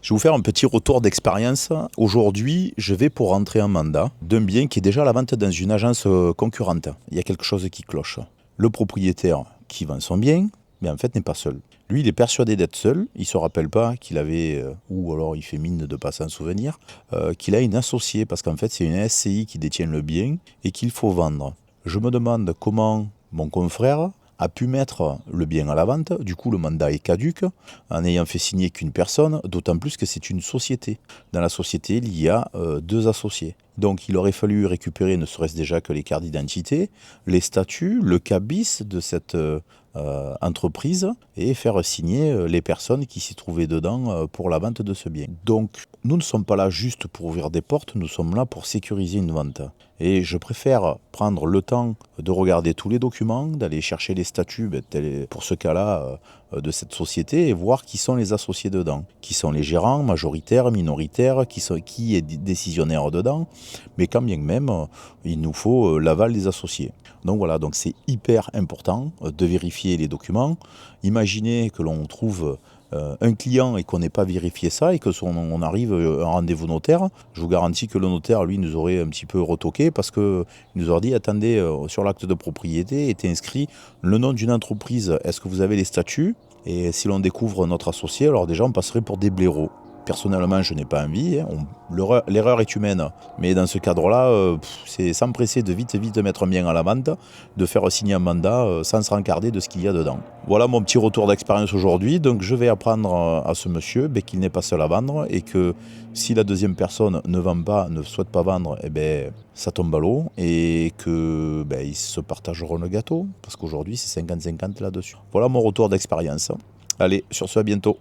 Je vais vous faire un petit retour d'expérience. Aujourd'hui, je vais pour rentrer en mandat d'un bien qui est déjà à la vente dans une agence concurrente. Il y a quelque chose qui cloche. Le propriétaire qui vend son bien, mais en fait n'est pas seul. Lui, il est persuadé d'être seul. Il ne se rappelle pas qu'il avait, ou alors il fait mine de ne pas s'en souvenir, qu'il a une associée, parce qu'en fait c'est une SCI qui détient le bien et qu'il faut vendre. Je me demande comment mon confrère a pu mettre le bien à la vente. Du coup, le mandat est caduc en n'ayant fait signer qu'une personne, d'autant plus que c'est une société. Dans la société, il y a deux associés. Donc, il aurait fallu récupérer ne serait-ce déjà que les cartes d'identité, les statuts, le cabis de cette entreprise et faire signer les personnes qui s'y trouvaient dedans pour la vente de ce bien. Donc, nous ne sommes pas là juste pour ouvrir des portes, nous sommes là pour sécuriser une vente. Et je préfère prendre le temps de regarder tous les documents, d'aller chercher les statuts, pour ce cas-là, de cette société et voir qui sont les associés dedans, qui sont les gérants, majoritaires, minoritaires, qui est décisionnaire dedans. Mais quand bien même, il nous faut l'aval des associés. Donc voilà, donc c'est hyper important de vérifier les documents. Imaginez que l'on trouve un client et qu'on n'ait pas vérifié ça et on arrive à un rendez-vous notaire, je vous garantis que le notaire, lui, nous aurait un petit peu retoqué parce qu'il nous aurait dit, attendez, sur l'acte de propriété était inscrit le nom d'une entreprise, est-ce que vous avez les statuts? Et si l'on découvre notre associé, alors déjà on passerait pour des blaireaux. Personnellement, je n'ai pas envie, hein. L'erreur est humaine. Mais dans ce cadre-là, c'est s'empresser de vite mettre un bien à la vente, de faire signer un mandat sans se rencarder de ce qu'il y a dedans. Voilà mon petit retour d'expérience aujourd'hui. Donc je vais apprendre à ce monsieur qu'il n'est pas seul à vendre et que si la deuxième personne ne vend pas, ne souhaite pas vendre, ça tombe à l'eau et que ils se partageront le gâteau parce qu'aujourd'hui c'est 50-50 là-dessus. Voilà mon retour d'expérience. Allez, sur ce, à bientôt.